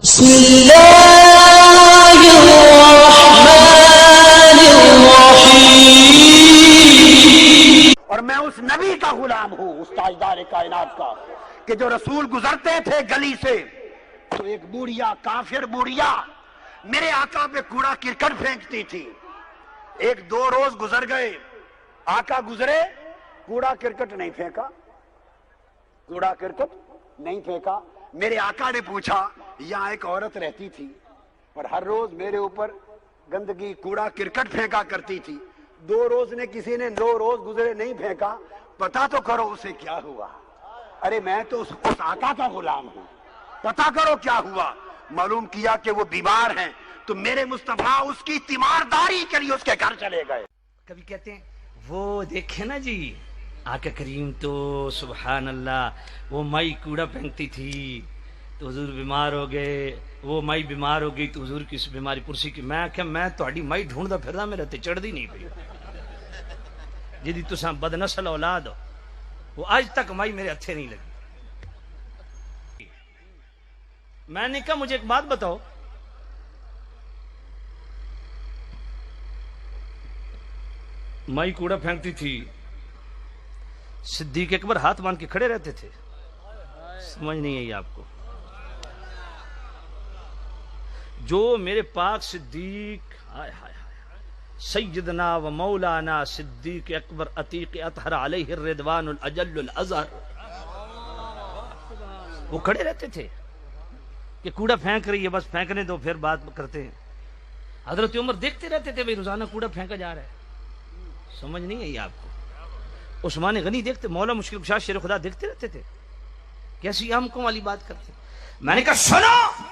بسم اللہ الرحمن الرحیم۔ اور میں اس نبی کا غلام ہوں، اس تاجدار کائنات کا، کہ جو رسول گزرتے تھے گلی سے تو ایک بوڑھیا، کافر بوڑھیا میرے آقا پہ کوڑا کرکٹ پھینکتی تھی۔ ایک دو روز گزر گئے، آقا گزرے، کوڑا کرکٹ نہیں پھینکا، کوڑا کرکٹ نہیں پھینکا۔ میرے آقا نے پوچھا، یہاں ایک عورت رہتی تھی اور ہر روز میرے اوپر گندگی، کوڑا کرکٹ پھینکا کرتی تھی، دو روز نے کسی نے 2 روز گزرے نہیں پھینکا، پتا تو کرو اسے کیا ہوا۔ ارے میں تو اس آقا کا غلام ہوں، پتا کرو کیا ہوا۔ معلوم کیا کہ وہ بیمار ہیں، تو میرے مصطفیٰ اس کی تیمارداری کے لیے اس کے گھر چلے گئے۔ کبھی کہتے ہیں وہ دیکھے نا جی آقا کریم تو سبحان اللہ، وہ مائی کوڑا پھینکتی تھی تو حضور بیمار ہو گئے، وہ مائی بیمار ہو گئی تو حضور کی اس بیماری پرسی کی۔ میں کہ میں تہاڈی مائی ڈھونڈدا پھردا، میرے تے چڑھدی نہیں پئی، جدی تساں بد نسل اولاد ہو، وہ اج تک مائی میرے ہتھے نہیں لگی۔ میں نے کہا مجھے ایک بات بتاؤ، مائی کوڑا پھینکتی تھی، صدیق اکبر ہاتھ باندھ کے کھڑے رہتے تھے، سمجھ نہیں آئی آپ کو؟ جو میرے پاک صدیق سیدنا و مولانا صدیق اکبر عتیق اطہر علیہ الرضوان الاجل الازہر، وہ کھڑے رہتے تھے کہ کوڑا پھینک رہی ہے، بس پھینکنے دو پھر بات کرتے ہیں۔ حضرت عمر دیکھتے رہتے تھے، بھئی روزانہ کوڑا پھینکا جا رہا ہے، سمجھ نہیں آئی آپ کو؟ عثمان غنی دیکھتے، مولا مشکل کشا شیر خدا دیکھتے رہتے تھے، کیسی آمکوں والی بات کرتے۔ میں نے کہا سنو،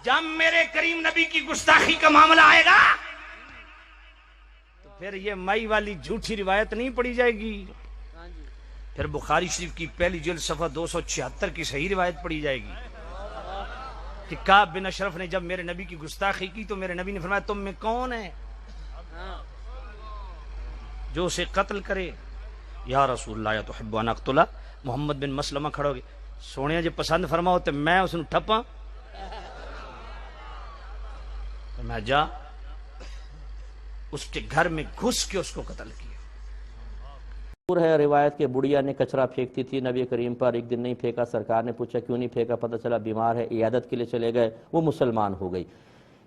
جب میرے کریم نبی کی گستاخی کا معاملہ آئے گا تو پھر یہ مائی والی جھوٹی روایت نہیں پڑھی جائے گی، پھر بخاری شریف کی پہلی جلد صفحہ 276 کی صحیح روایت پڑھی جائے گی کہ کعب بن اشرف نے جب میرے نبی کی گستاخی کی تو میرے نبی نے فرمایا تم میں کون ہے جو اسے قتل کرے؟ یا رسول اللہ یا تحب ان اقتلا، محمد بن مسلمہ کھڑو گے، سونے جی پسند فرماؤ تو میں اس نے ٹھپاں، میں جا اس کے گھر میں گھس کے اس کو قتل کیا۔ ہے روایت کہ بڑھیا نے کچرا پھینکتی تھی نبی کریم پر، ایک دن نہیں پھینکا، سرکار نے پوچھا کیوں نہیں پھینکا، پتہ چلا بیمار ہے، عیادت کے لیے چلے گئے، وہ مسلمان ہو گئی۔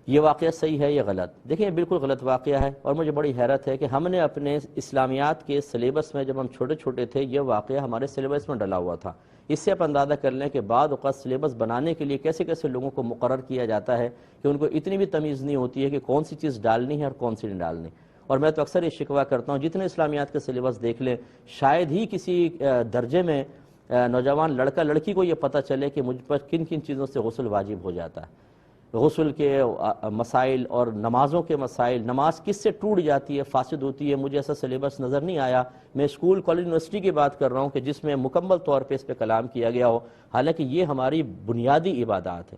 یہ واقعہ صحیح ہے یا غلط؟ دیکھیں یہ بالکل غلط واقعہ ہے، اور مجھے بڑی حیرت ہے کہ ہم نے اپنے اسلامیات کے سلیبس میں جب ہم چھوٹے چھوٹے تھے یہ واقعہ ہمارے سلیبس میں ڈلا ہوا تھا۔ اس سے آپ اندازہ کر لیں کہ بعض اوقات سلیبس بنانے کے لیے کیسے کیسے لوگوں کو مقرر کیا جاتا ہے کہ ان کو اتنی بھی تمیز نہیں ہوتی ہے کہ کون سی چیز ڈالنی ہے اور کون سی نہیں ڈالنی۔ اور میں تو اکثر یہ شکوہ کرتا ہوں، جتنے اسلامیات کے سلیبس دیکھ لیں، شاید ہی کسی درجے میں نوجوان لڑکا لڑکی کو یہ پتہ چلے کہ مجھ پر کن کن چیزوں سے غسل واجب ہو جاتا ہے، غسل کے مسائل اور نمازوں کے مسائل، نماز کس سے ٹوٹ جاتی ہے، فاسد ہوتی ہے۔ مجھے ایسا سلیبس نظر نہیں آیا۔ میں اسکول، کالج، یونیورسٹی کی بات کر رہا ہوں کہ جس میں مکمل طور پہ اس پہ کلام کیا گیا ہو، حالانکہ یہ ہماری بنیادی عبادات ہے،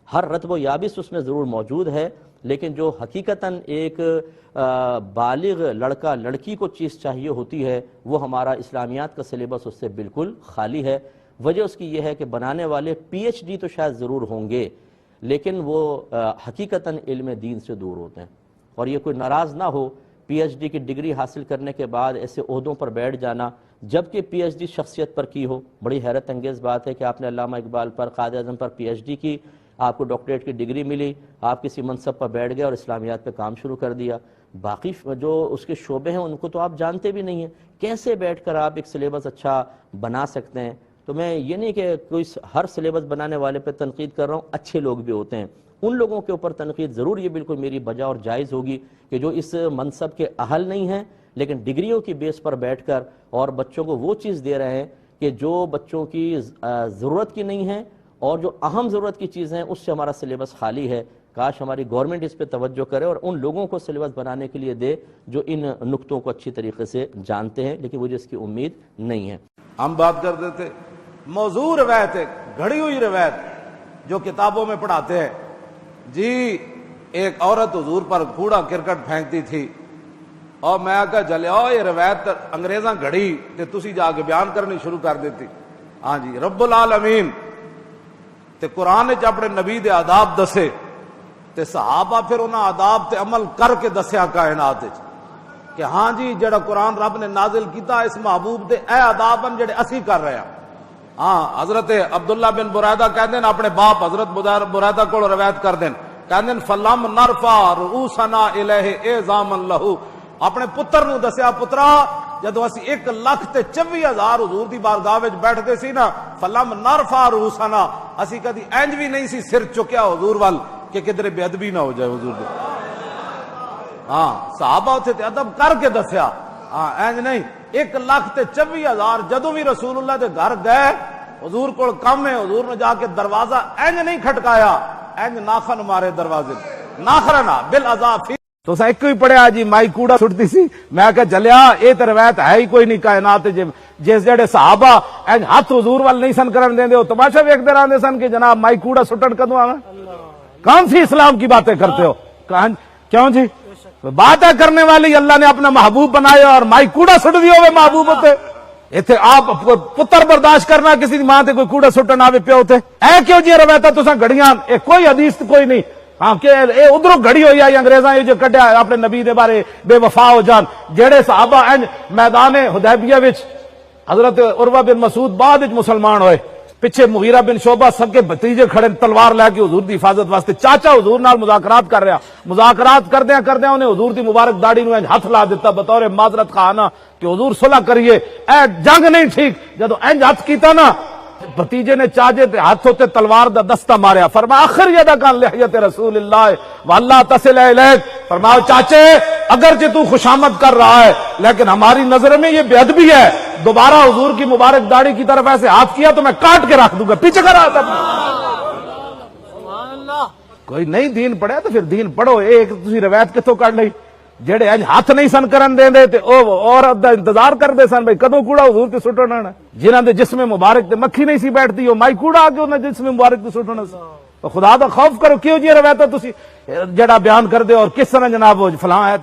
ہر رتب و یابس اس میں ضرور موجود ہے، لیکن جو حقیقتاً ایک بالغ لڑکا لڑکی کو چیز چاہیے ہوتی ہے وہ ہمارا اسلامیات کا سلیبس اس سے بالکل خالی ہے۔ وجہ اس کی یہ ہے کہ بنانے والے پی ایچ ڈی تو شاید ضرور ہوں گے، لیکن وہ حقیقتاً علم دین سے دور ہوتے ہیں۔ اور یہ کوئی ناراض نہ ہو، پی ایچ ڈی کی ڈگری حاصل کرنے کے بعد ایسے عہدوں پر بیٹھ جانا، جبکہ پی ایچ ڈی شخصیت پر کی ہو۔ بڑی حیرت انگیز بات ہے کہ آپ نے علامہ اقبال پر، قائد اعظم پر پی ایچ ڈی کی، آپ کو ڈاکٹریٹ کی ڈگری ملی، آپ کسی منصب پر بیٹھ گئے اور اسلامیات پہ کام شروع کر دیا۔ باقی جو اس کے شعبے ہیں ان کو تو آپ جانتے بھی نہیں ہیں، کیسے بیٹھ کر آپ ایک سلیبس اچھا بنا سکتے ہیں؟ تو میں یہ نہیں کہ کوئی ہر سلیبس بنانے والے پہ تنقید کر رہا ہوں، اچھے لوگ بھی ہوتے ہیں، ان لوگوں کے اوپر تنقید ضرور یہ بالکل میری بجا اور جائز ہوگی کہ جو اس منصب کے اہل نہیں ہیں لیکن ڈگریوں کی بیس پر بیٹھ کر اور بچوں کو وہ چیز دے رہے ہیں کہ جو بچوں کی ضرورت کی نہیں ہے، اور جو اہم ضرورت کی چیزیں ہیں اس سے ہمارا سلیبس خالی ہے۔ کاش ہماری گورنمنٹ اس پہ توجہ کرے اور ان لوگوں کو سلیبس بنانے کے لیے دے جو ان نکتوں کو اچھی طریقے سے جانتے ہیں، لیکن مجھے اس کی امید نہیں ہے۔ ہم بات کرتے تھے موضوع روایت ہے، گھڑی ہوئی روایت جو کتابوں میں پڑھاتے ہیں جی، ایک عورت حضور پر کوڑا کرکٹ پھینکتی تھی اور میں کہا چلے آؤ یہ روایت انگریزاں گھڑی تے تسی جا کے بیان کرنی شروع کر دیتی۔ ہاں جی، رب العالمین تے قرآن وچ اپنے نبی دے آداب دسے تے صحابہ پھر انہاں آداب تے عمل کر کے دسیا کائنات وچ کہ ہاں جی جڑا قرآن رب نے نازل کیتا اس محبوب دے اے آداب ہیں جڑے اسی کر رہے ہیں. ہاں حضرت عبداللہ بن برائدہ کہندے ہیں اپنے باپ حضرت برائدہ کو روایت کر دیں کہندے ہیں فلم نرفع رؤوسنا الیہ اعظاما لہ اپنے پتر نو دسیا پترا جدو اسی 1,24,000 حضور دی بارگاہ وچ بیٹھدے سی نا فلم نرفع رؤوسنا اسی کدی انج بھی نہیں سی سر چکیا حضور وال کہ کدھر بے ادبی نہ ہو جائے حضور دے. ہاں صحابہ اتھے تے ادب کر کے دسیا. ہاں انج نہیں 1,24,000 جدو بھی رسول اللہ دے گھر گئے حضور کو کم ہے حضور نے جا کے دروازہ انج نہیں کھٹکایا انج ناخن مارے دروازے ناخرنا بالاضافی تو سا ایک ہی پڑھیا جی مائی کوڑا سٹتی سی میں کہ چلیا اے تے روایت ہے ہی کوئی نہیں کائنات جس جڑے صحابہ انج ہاتھ حضور وال نہیں سن کرن دیندے او تماشا ویکھدے رہندے سن کہ جناب مائی کوڑا سٹن کدوں آویں کون سی اسلام کی باتیں کرتے ہو کیوں جی باتیں کرنے والی اللہ نے اپنا محبوب بنایا اور مائی کوڑا سٹ دیو ہوئے محبوب ہوتے ایتھے آپ پتر برداشت کرنا کسی دی ماں تے کوئی کوڑا سٹن آوے پیو تے اے کیوں جی روایتاں تساں گھڑیاں اے کوئی حدیث کوئی نہیں. ہاں کہ اے ادھروں گھڑی ہوئی ہے انگریزاں یہ جو کڈیا اپنے نبی دے بارے بے وفا ہو جان جڑے صحابہ انج میدان حدیبیہ وچ حضرت عروہ بن مسعود بعد وچ مسلمان ہوئے پیچھے مغیرہ بن شعبہ سب کے بھتیجے کھڑے تلوار لے کے حضور دی حفاظت واسطے چاچا حضور نال مذاکرات کر رہا مذاکرات کردیاں انہیں حضور دی مبارک داڑھی نو انج ہاتھ لا دیتا بطور معذرت خواہاں کہ حضور صلح کریے اے جنگ نہیں ٹھیک جدو انج ہاتھ کیتا نا بھتیجے نے چاچے تے ہاتھوں تے تلوار دا دستہ ماریا فرمایا آخر یدا کان لحیت رسول اللہ واللہ تصل الیک فرمایا چاچے اگرچہ تو خوشامد کر رہا ہے لیکن ہماری نظر میں یہ بے ادبی ہے دوبارہ حضور کی مبارک داڑھی کی طرف ایسے ہاتھ کیا تو میں کاٹ کے رکھ دوں گا پیچھے کر رہا تھا. کوئی نہیں دین پڑھے تو پھر دین پڑھو ایک تسی روایت کتوں کر لئی جڑے اج ہاتھ نہیں سن کرن دے تے او عورت دا انتظار کردے سن بھئی کدوں کوڑا حضور تے سٹنا جنہاں دے جسم مبارک تے مکھی نہیں سی بیٹھتی او مائی کوڑا آ کے انہاں جسم مبارک تے سٹنا سی. خدا دا خوف کرو کیوں جی روایت تسی جڑا بیان کر دے اور کس طرح جناب وہ فلاں ہے